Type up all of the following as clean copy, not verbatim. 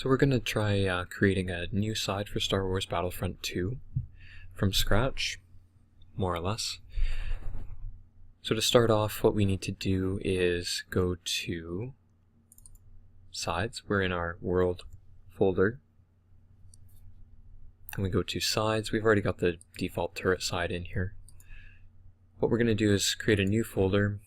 So we're going to try creating a new side for Star Wars Battlefront 2 from scratch, more or less. So to start off, what we need to do is go to Sides. We're in our World folder. And we go to Sides. We've already got the default turret side in here. What we're going to do is create a new folder,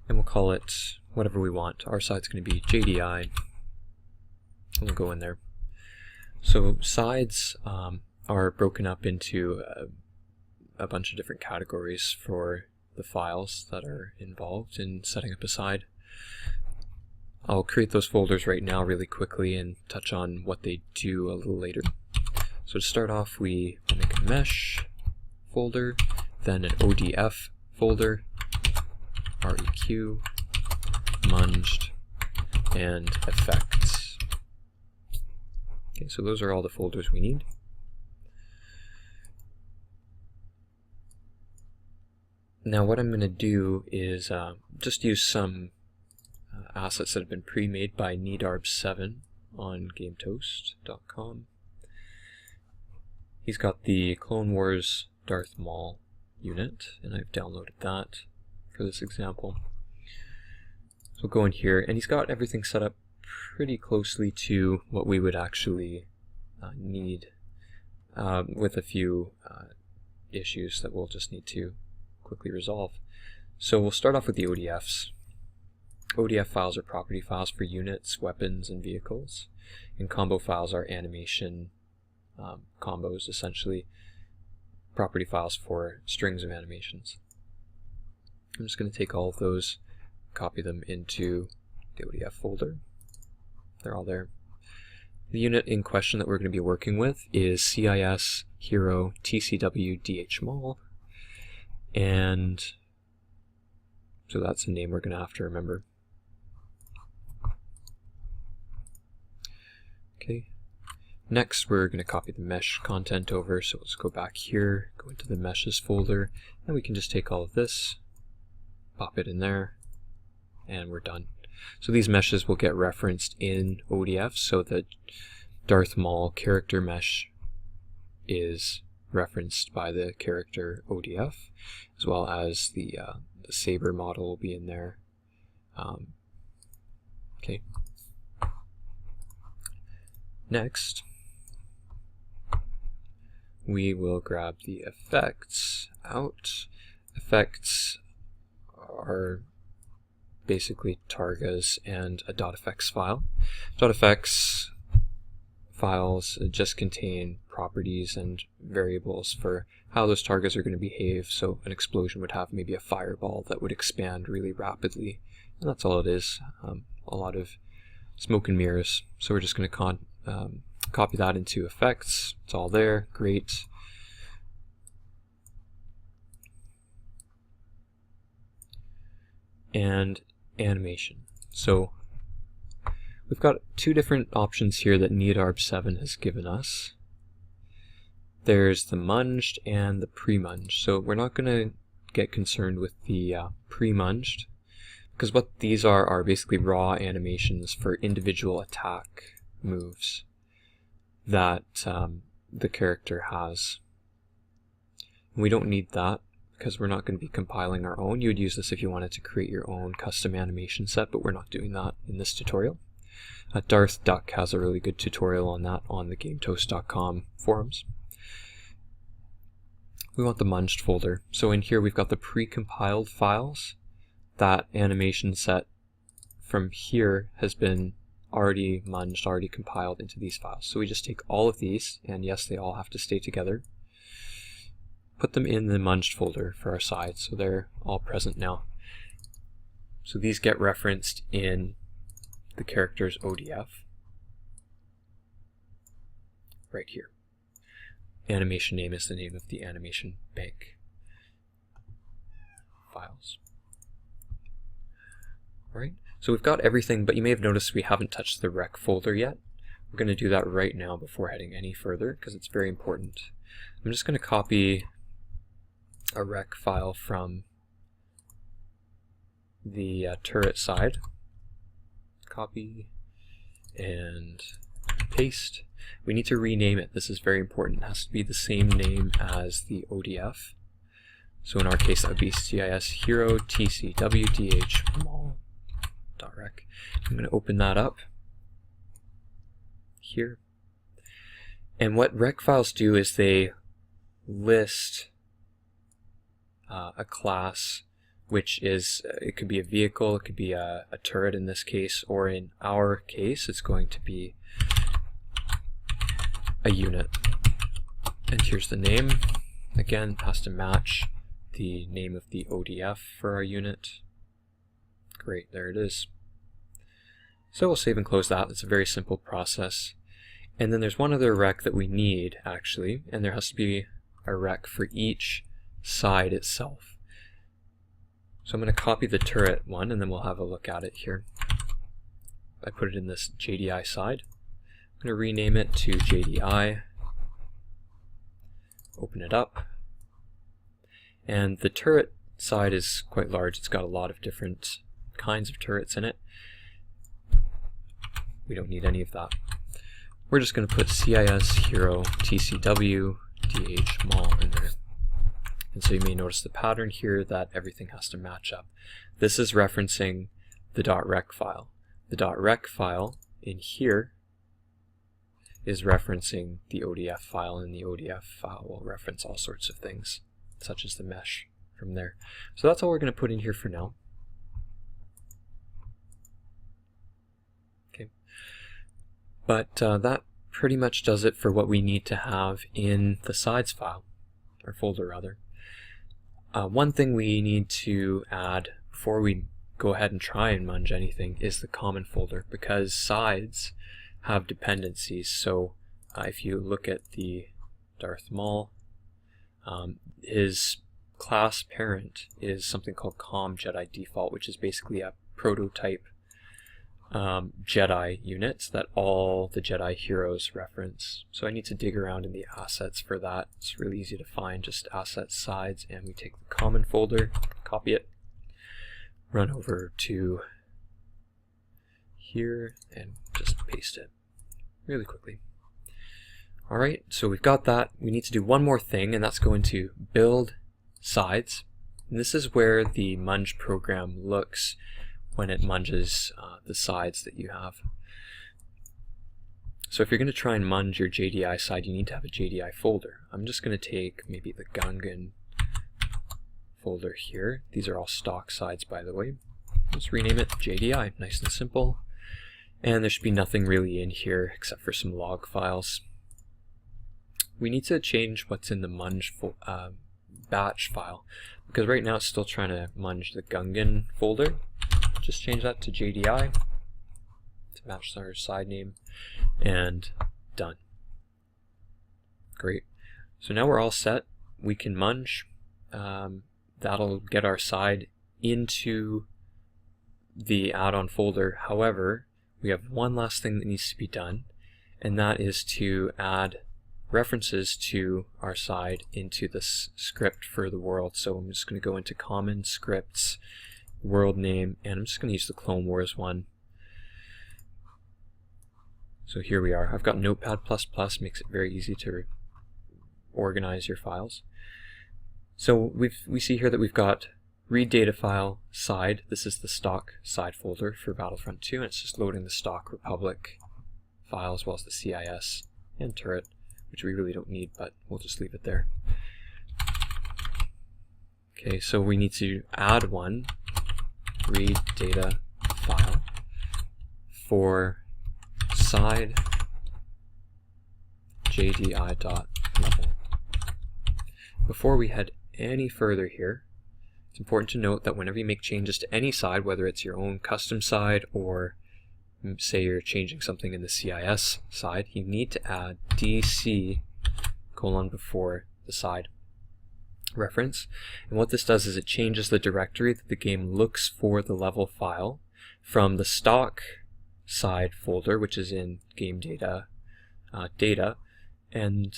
and we'll call it whatever we want. Our side's going to be JDI. And we'll go in there. So sides are broken up into a bunch of different categories for the files that are involved in setting up a side. I'll create those folders right now really quickly and touch on what they do a little later. So to start off, we make a mesh folder, then an ODF folder, REQ, munged, and effects. Okay, so those are all the folders we need. Now what I'm going to do is just use some assets that have been pre-made by nedarb7 on GameToast.com. He's got the Clone Wars Darth Maul unit, and I've downloaded that for this example. So we'll go in here, and he's got everything set up pretty closely to what we would actually need, with a few issues that we'll just need to quickly resolve. So we'll start off with the ODFs. ODF files are property files for units, weapons, and vehicles, and combo files are animation combos, essentially property files for strings of animations. I'm just going to take all of those, copy them into the ODF folder. They're all there. The unit in question that we're going to be working with is CIS Hero TCW DHMAL, and so that's a name we're going to have to remember. Okay. Next, we're going to copy the mesh content over, so let's go back here, go into the meshes folder, and we can just take all of this, pop it in there, and we're done. So these meshes will get referenced in ODF, so that Darth Maul character mesh is referenced by the character ODF, as well as the saber model will be in there. Okay. Next, we will grab the effects out. Effects are basically targas and a .effects file. .effects files just contain properties and variables for how those targets are going to behave. So an explosion would have maybe a fireball that would expand really rapidly, and that's all it is. A lot of smoke and mirrors. So we're just going to copy that into effects. It's all there. Great. And animation. So we've got two different options here that nedarb7 has given us. There's the munged and the pre-munged. So we're not going to get concerned with the pre-munged, because what these are basically raw animations for individual attack moves that the character has. We don't need that because we're not going to be compiling our own. You would use this if you wanted to create your own custom animation set, but we're not doing that in this tutorial. Darth Duck has a really good tutorial on that on the GameToast.com forums. We want the munged folder. So in here we've got the pre-compiled files. That animation set from here has been already munged, already compiled into these files. So we just take all of these, and yes, they all have to stay together, put them in the munged folder for our side, so they're all present now. So these get referenced in the character's ODF right here. Animation name is the name of the animation bank files. Right? So we've got everything, but you may have noticed we haven't touched the rec folder yet. We're going to do that right now before heading any further, because it's very important. I'm just going to copy a rec file from the turret side. Copy, and paste. We need to rename it. This is very important. It has to be the same name as the ODF. So in our case, that would be CIS hero tcwdh mall.rec. I'm going to open that up here. And what rec files do is they list a class, which is, it could be a vehicle, it could be a turret in this case, or in our case, it's going to be a unit. And here's the name. Again, it has to match the name of the ODF for our unit. Great, there it is. So we'll save and close that. It's a very simple process. And then there's one other rec that we need, actually, and there has to be a rec for each side itself. So I'm going to copy the turret one, and then we'll have a look at it here. I put it in this JDI side. I'm going to rename it to JDI. Open it up. And the turret side is quite large. It's got a lot of different kinds of turrets in it. We don't need any of that. We're just going to put CIS hero tcw dh mall in there. And so you may notice the pattern here that everything has to match up. This is referencing the .rec file. The .rec file in here is referencing the ODF file, and the ODF file will reference all sorts of things, such as the mesh from there. So that's all we're going to put in here for now. Okay, but that pretty much does it for what we need to have in the sides file, or folder rather. One thing we need to add before we go ahead and try and munge anything is the common folder, because sides have dependencies. So if you look at the Darth Maul, his class parent is something called Com Jedi Default, which is basically a prototype Jedi unit that all the Jedi heroes reference. So I need to dig around in the assets for that. It's really easy to find, just assets sides, and we take the common folder, copy it, run over to here, and just paste it really quickly. Alright, so we've got that. We need to do one more thing, and that's go into build sides. And this is where the munge program looks when it munges the sides that you have. So if you're going to try and munge your JDI side, you need to have a JDI folder. I'm just going to take maybe the Gungan folder here. These are all stock sides, by the way. Let's rename it JDI, nice and simple. And there should be nothing really in here except for some log files. We need to change what's in the munge batch file, because right now it's still trying to munge the Gungan folder. Just change that to JDI to match our side name, and done. Great. So now we're all set. We can munge. That'll get our side into the add-on folder. However, we have one last thing that needs to be done, and that is to add references to our side into this script for the world. So I'm just going to go into common scripts, world name, and I'm just going to use the Clone Wars one. So here we are. I've got Notepad++, makes it very easy to organize your files. So we see here that we've got read data file side. This is the stock side folder for Battlefront 2, and it's just loading the stock Republic file as well as the CIS and turret, which we really don't need, but we'll just leave it there. Okay, so we need to add one read data file for side JDI.level. Before we head any further here, it's important to note that whenever you make changes to any side, whether it's your own custom side or say you're changing something in the CIS side, you need to add DC : before the side reference. And what this does is it changes the directory that the game looks for the level file from the stock side folder, which is in game data, and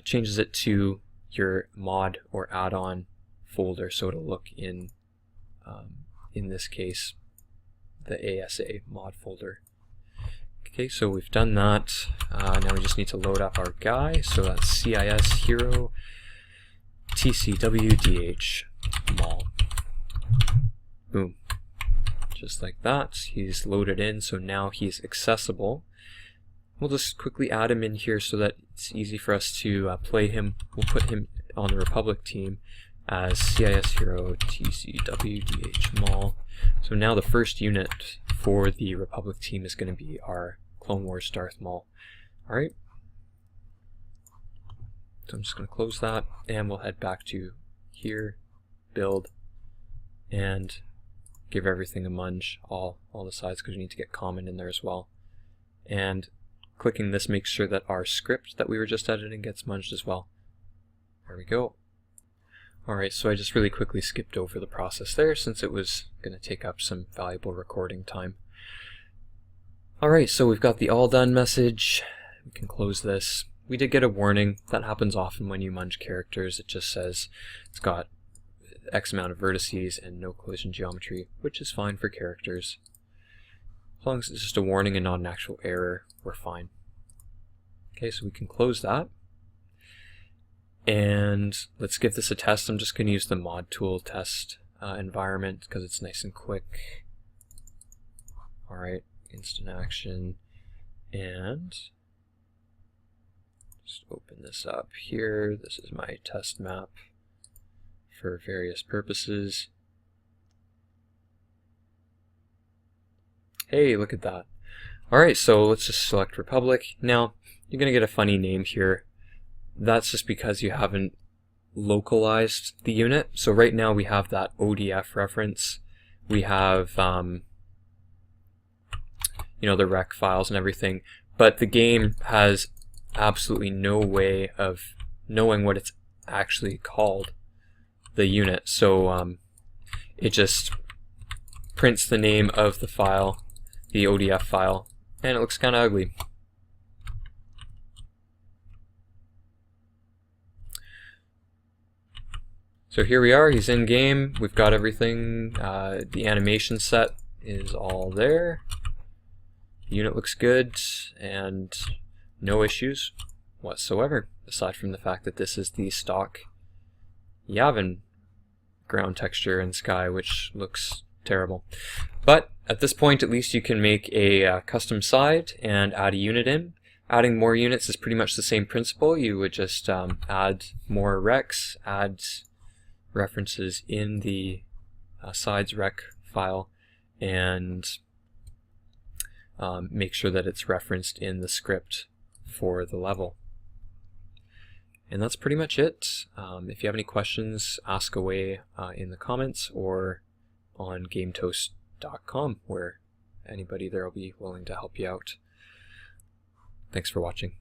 changes it to your mod or add-on folder, so it'll look in this case, the ASA mod folder. Okay, so we've done that. Now we just need to load up our guy. So that's CIS hero TCWDH mall. Boom. Just like that. He's loaded in, so now he's accessible. We'll just quickly add him in here so that it's easy for us to play him. We'll put him on the Republic team as CIS hero TCWDH mall. So now the first unit for the Republic team is going to be our Clone Wars Darth Maul. Alright. So I'm just going to close that, and we'll head back to here, build, and give everything a munge, all the sides, because we need to get common in there as well. And clicking this makes sure that our script that we were just editing gets munged as well. There we go. Alright, so I just really quickly skipped over the process there since it was going to take up some valuable recording time. Alright, so we've got the all done message. We can close this. We did get a warning. That happens often when you munge characters. It just says it's got X amount of vertices and no collision geometry, which is fine for characters. As long as it's just a warning and not an actual error, we're fine. Okay, so we can close that. And let's give this a test. I'm just going to use the mod tool test environment because it's nice and quick. Alright, instant action. And just open this up here. This is my test map for various purposes. Hey, look at that. Alright, so let's just select Republic. Now, you're going to get a funny name here. That's just because you haven't localized the unit. So right now we have that ODF reference. We have, you know, the rec files and everything. But the game has absolutely no way of knowing what it's actually called, the unit. So it just prints the name of the file, the ODF file, and it looks kind of ugly. So here we are, he's in game, we've got everything, the animation set is all there, the unit looks good, and no issues whatsoever, aside from the fact that this is the stock Yavin ground texture and sky, which looks terrible. But at this point, at least you can make a custom side and add a unit in. Adding more units is pretty much the same principle. You would just add more recs, add references in the sides rec file, and make sure that it's referenced in the script for the level. And that's pretty much it. If you have any questions, ask away in the comments or on GameToast.com, where anybody there will be willing to help you out. Thanks for watching.